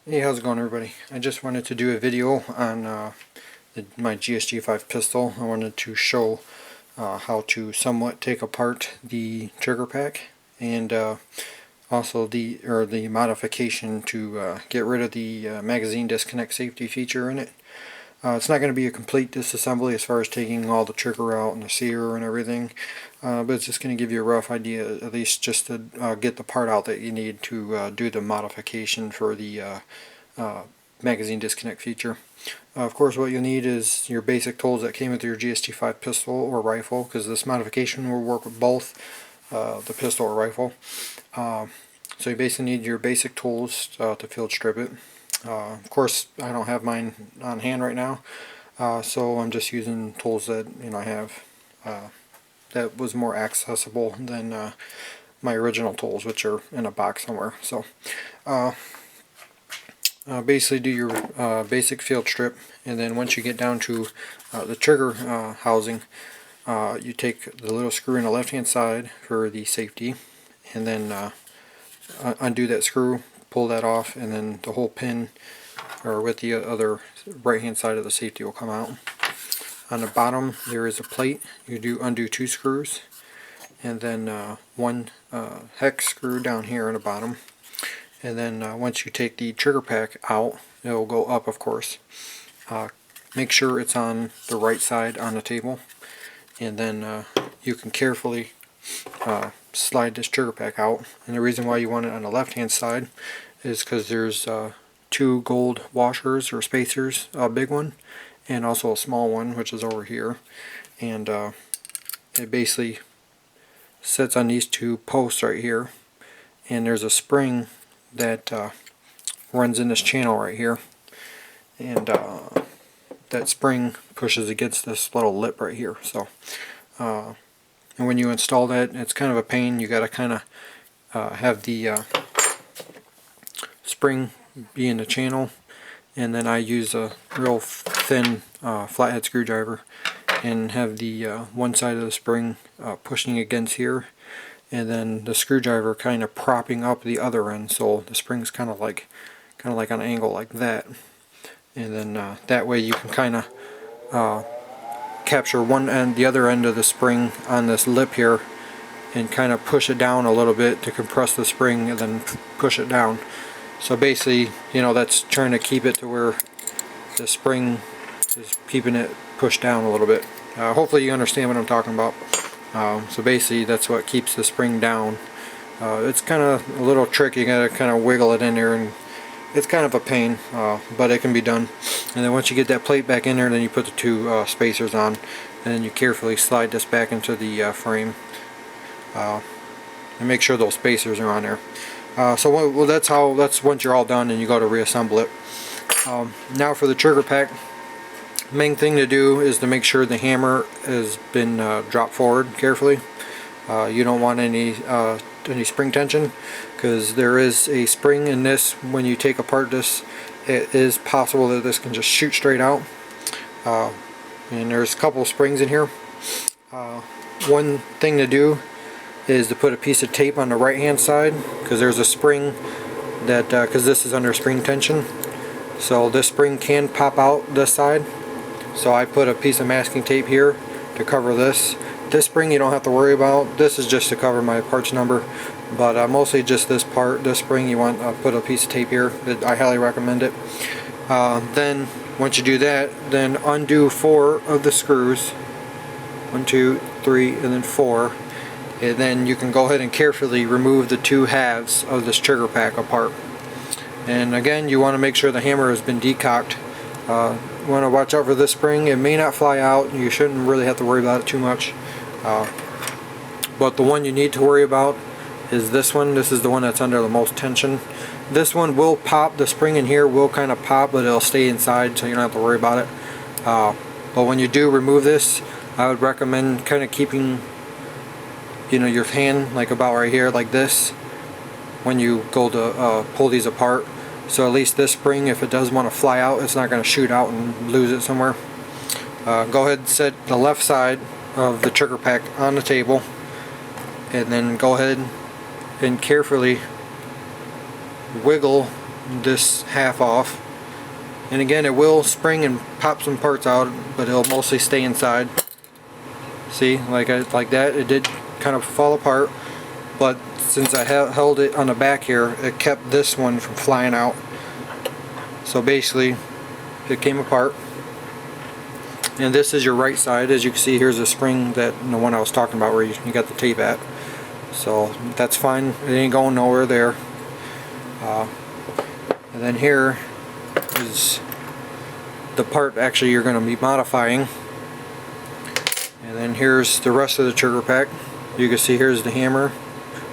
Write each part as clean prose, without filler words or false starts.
Hey, how's it going, everybody? I just wanted to do a video on my GSG-5 pistol. I wanted to show how to somewhat take apart the trigger pack and also the modification to get rid of the magazine disconnect safety feature in it. It's not going to be a complete disassembly as far as taking all the trigger out and the sear and everything, but it's just going to give you a rough idea, at least just to get the part out that you need to do the modification for the magazine disconnect feature. Of course, what you'll need is your basic tools that came with your GSG-5 pistol or rifle, because this modification will work with both the pistol or rifle. So you basically need your basic tools to field strip it. Of course, I don't have mine on hand right now, so I'm just using tools that I have that was more accessible than my original tools, which are in a box somewhere. So basically do your basic field strip, and then once you get down to the trigger housing, you take the little screw in the left hand side for the safety, and then undo that screw, pull that off, and then the whole pin or with the other right hand side of the safety will come out. On the bottom there is a plate. You do undo 2 screws, and then one hex screw down here on the bottom, and then once you take the trigger pack out, it will go up, of course. Make sure it's on the right side on the table, and then you can carefully slide this trigger pack out. And the reason why you want it on the left hand side is because there's 2 gold washers or spacers, a big one and also a small one, which is over here, and it basically sits on these 2 posts right here, and there's a spring that runs in this channel right here, and that spring pushes against this little lip right here. So and when you install that, it's kind of a pain. You got to kind of have the spring be in the channel, and then I use a real thin flathead screwdriver and have the one side of the spring pushing against here, and then the screwdriver kind of propping up the other end, so the spring's kind of like on an angle like that, and then that way you can kind of capture one end, the other end of the spring on this lip here, and kind of push it down a little bit to compress the spring, and then push it down. So basically, that's trying to keep it to where the spring is keeping it pushed down a little bit. Hopefully you understand what I'm talking about. So basically that's what keeps the spring down. It's kind of a little trick. You gotta kind of wiggle it in there, and it's kind of a pain, but it can be done. And then once you get that plate back in there, then you put the 2 spacers on, and then you carefully slide this back into the frame, and make sure those spacers are on there. So that's once you're all done and you go to reassemble it. Now for the trigger pack, main thing to do is to make sure the hammer has been dropped forward carefully. You don't want any spring tension, because there is a spring in this. When you take apart this, it is possible that this can just shoot straight out, and there's a couple springs in here. One thing to do is to put a piece of tape on the right hand side, because there's a spring that because this is under spring tension, so this spring can pop out this side. So I put a piece of masking tape here to cover this. This spring you don't have to worry about. This is just to cover my parts number, but mostly just this part, this spring, you want to put a piece of tape here. I highly recommend it. Then once you do that, then undo 4 of the screws. 1, 2, 3, and then 4. And then you can go ahead and carefully remove the 2 halves of this trigger pack apart. And again, you want to make sure the hammer has been decocked. You want to watch out for this spring. It may not fly out. You shouldn't really have to worry about it too much. But the one you need to worry about is this one. This is the one that's under the most tension. This one will pop. The spring in here will kind of pop, but it'll stay inside, so you don't have to worry about it. But when you do remove this, I would recommend kind of keeping your hand like about right here, like this, when you go to pull these apart. So at least this spring, if it does want to fly out, it's not going to shoot out and lose it somewhere. Go ahead and set the left side of the trigger pack on the table, and then go ahead and carefully wiggle this half off. And again, it will spring and pop some parts out, but it'll mostly stay inside. See, like that, it did kind of fall apart, but since I held it on the back here, it kept this one from flying out. So basically, it came apart. And this is your right side. As you can see, here's a spring, that the one I was talking about where you got the tape at. So that's fine. It ain't going nowhere there. And then here is the part actually you're going to be modifying. And then here's the rest of the trigger pack. You can see here's the hammer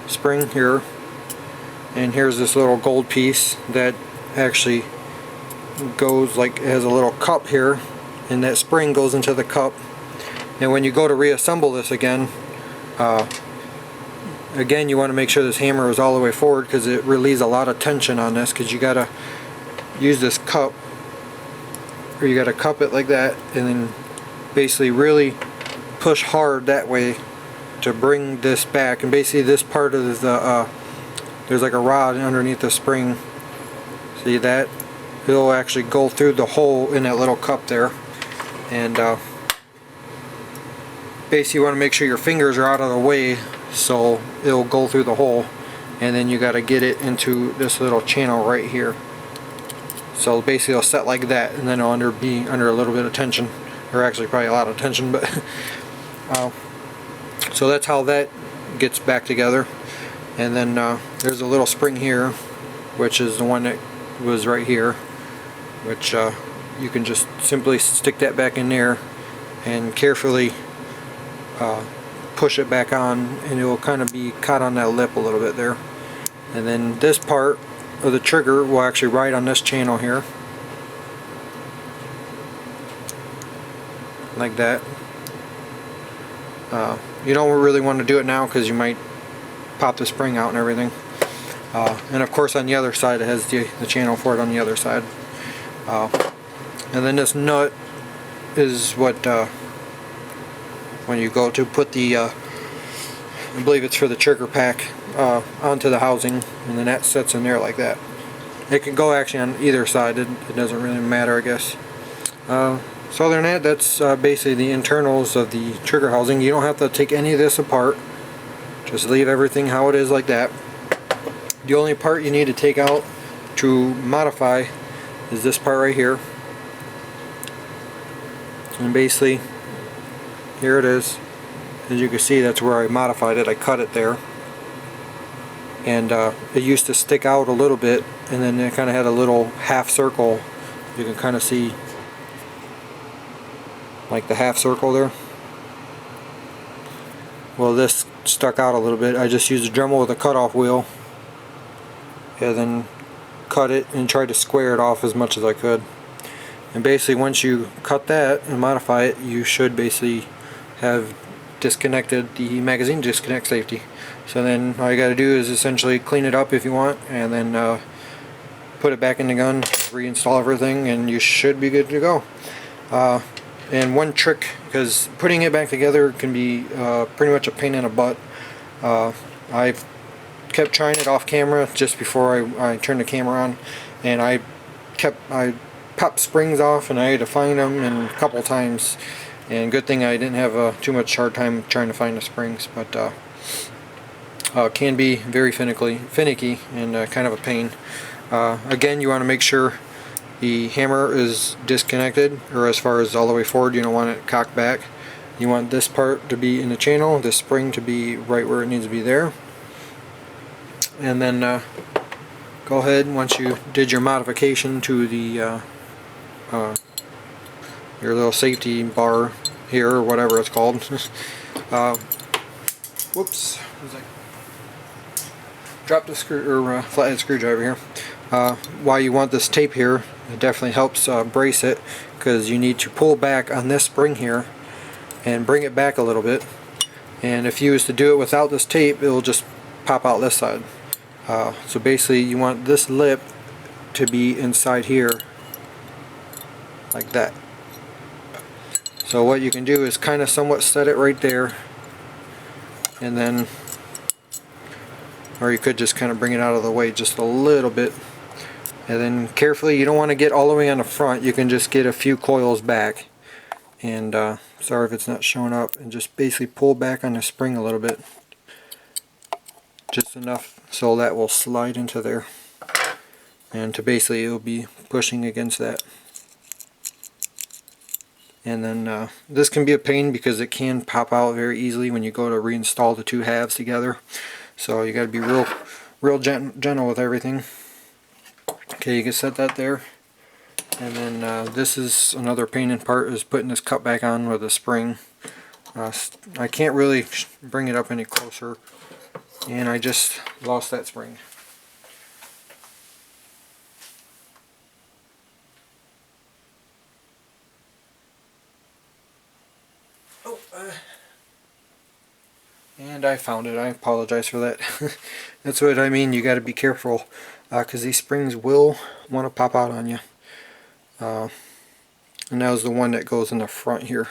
spring here, and here's this little gold piece that actually goes, like, it has a little cup here, and that spring goes into the cup. And when you go to reassemble this again, you want to make sure this hammer is all the way forward, because it relieves a lot of tension on this, because you gotta use this cup, or you gotta cup it like that, and then basically really push hard that way to bring this back. And basically this part of the there's like a rod underneath the spring. See that? It'll actually go through the hole in that little cup there, and basically you want to make sure your fingers are out of the way so it'll go through the hole, and then you got to get it into this little channel right here. So basically it'll set like that, and then it'll be under a little bit of tension, or actually probably a lot of tension, but so that's how that gets back together. And then there's a little spring here, which is the one that was right here, which you can just simply stick that back in there and carefully push it back on, and it will kind of be caught on that lip a little bit there. And then this part of the trigger will actually ride on this channel here, like that. You don't really want to do it now because you might pop the spring out and everything. And of course on the other side it has the channel for it on the other side. And then this nut is what when you go to put the I believe it's for the trigger pack onto the housing, and then that sits in there like that. It can go actually on either side, it doesn't really matter, I guess. So other than that, that's basically the internals of the trigger housing. You don't have to take any of this apart, just leave everything how it is like that. The only part you need to take out to modify is this part right here. And basically, here it is. As you can see, that's where I modified it. I cut it there. And it used to stick out a little bit, and then it kind of had a little half circle. You can kind of see like the half circle there. Well, this stuck out a little bit. I just used a Dremel with a cutoff wheel, and then cut it and tried to square it off as much as I could. And basically once you cut that and modify it, you should basically have disconnected the magazine disconnect safety. So then all you got to do is essentially clean it up if you want, and then put it back in the gun, reinstall everything, and you should be good to go. And one trick, because putting it back together can be pretty much a pain in the butt. I've kept trying it off camera just before I turned the camera on, and I popped springs off, and I had to find them and a couple times. And good thing I didn't have too much hard time trying to find the springs, but can be very finicky and kind of a pain. Again, you want to make sure the hammer is disconnected, or as far as all the way forward. You don't want it cocked back. You want this part to be in the channel, this spring to be right where it needs to be there. And then go ahead, once you did your modification to the your little safety bar here, or whatever it's called. Whoops! Drop the screw or flathead screwdriver here. While you want this tape here, it definitely helps brace it, because you need to pull back on this spring here and bring it back a little bit. And if you was to do it without this tape, it will just pop out this side. So basically you want this lip to be inside here like that. So what you can do is kind of somewhat set it right there, and then, or you could just kind of bring it out of the way just a little bit, And then carefully, you don't want to get all the way on the front, you can just get a few coils back. And sorry if it's not showing up, and just basically pull back on the spring a little bit. Just enough so that will slide into there. And to basically, it'll be pushing against that. And then this can be a pain because it can pop out very easily when you go to reinstall the two halves together. So you got to be real gentle with everything. Okay, you can set that there. And then this is another pain in part, is putting this cup back on with a spring. I can't really bring it up any closer, and I just lost that spring. And I found it. I apologize for that. That's what I mean. You got to be careful because these springs will want to pop out on you. And that was the one that goes in the front here.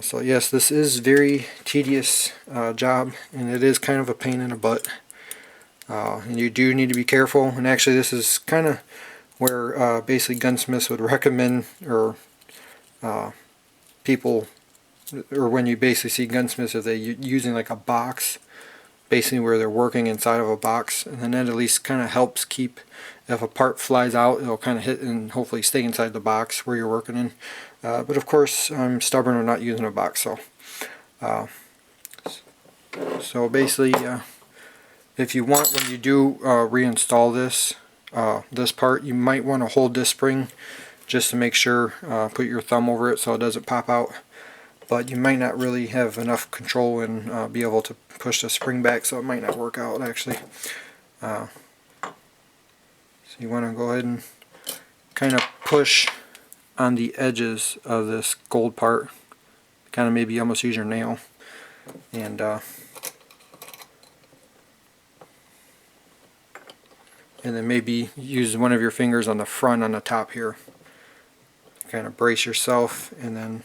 So yes, this is very tedious job, and it is kind of a pain in the butt. And you do need to be careful. And actually, this is kind of where basically gunsmiths would recommend, or people, or when you basically see gunsmiths, if they're using like a box, basically where they're working inside of a box, and then that at least kind of helps keep, if a part flies out, it'll kind of hit and hopefully stay inside the box where you're working in. But of course, I'm stubborn on not using a box, so basically, if you want, when you do reinstall this part, you might want to hold this spring just to make sure, put your thumb over it so it doesn't pop out. But you might not really have enough control and be able to push the spring back, so it might not work out actually. So you want to go ahead and kind of push on the edges of this gold part. Kind of maybe almost use your nail. And then maybe use one of your fingers on the front, on the top here. Kind of brace yourself, and then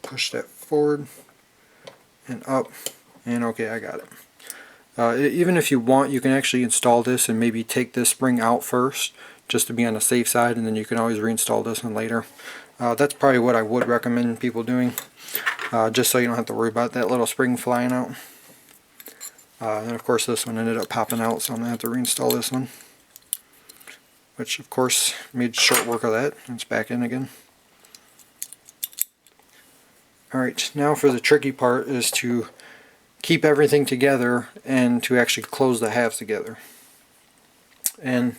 push that forward and up, and okay, I got it. Even if you want, you can actually install this and maybe take this spring out first just to be on the safe side, and then you can always reinstall this one later. That's probably what I would recommend people doing, just so you don't have to worry about that little spring flying out. And of course this one ended up popping out, so I'm going to have to reinstall this one, which of course made short work of that. It's back in again. Alright, now for the tricky part, is to keep everything together and to actually close the halves together. And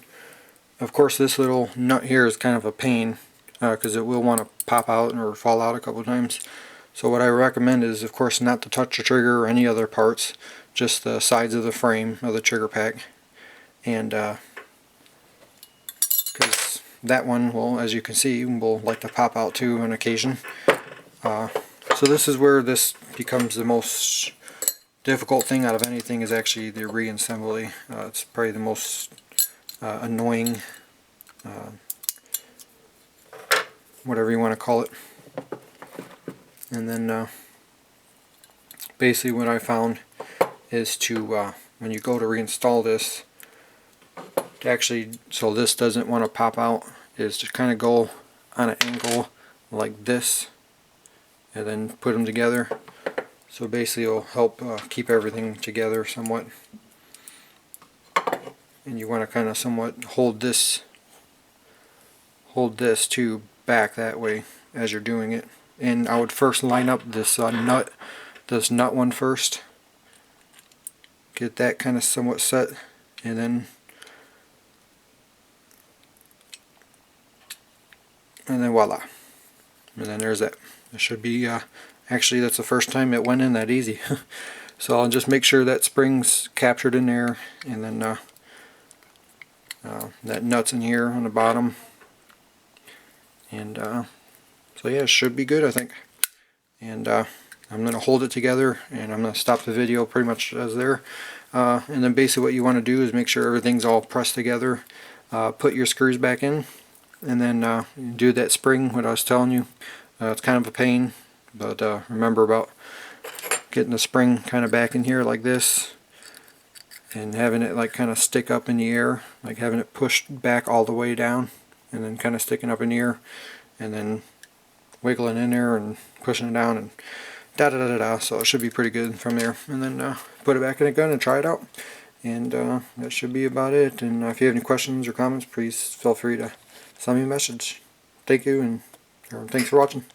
of course this little nut here is kind of a pain because it will want to pop out or fall out a couple of times. So what I recommend is, of course, not to touch the trigger or any other parts, just the sides of the frame of the trigger pack. And because that one will, as you can see, will like to pop out too on occasion. So this is where this becomes the most difficult thing out of anything, is actually the reassembly. It's probably the most annoying, whatever you want to call it. And then basically what I found is to, when you go to reinstall this, to actually, so this doesn't want to pop out, is to kind of go on an angle like this, and then put them together. So basically it'll help keep everything together somewhat. And you want to kind of somewhat hold this too back that way as you're doing it. And I would first line up this nut one first. Get that kind of somewhat set, and then voila. And then there's that. It should be, actually that's the first time it went in that easy. So I'll just make sure that spring's captured in there, and then that nut's in here on the bottom. And so yeah, it should be good, I think. And I'm going to hold it together, and I'm going to stop the video pretty much as there. And then basically what you want to do is make sure everything's all pressed together. Put your screws back in, and then do that spring, what I was telling you. It's kind of a pain, but remember about getting the spring kind of back in here like this, and having it like kind of stick up in the air, like having it pushed back all the way down and then kind of sticking up in the air and then wiggling in there and pushing it down and da da da da da. So it should be pretty good from there. And then put it back in the gun and try it out. And that should be about it. And if you have any questions or comments, please feel free to send me a message. Thank you, and thanks for watching.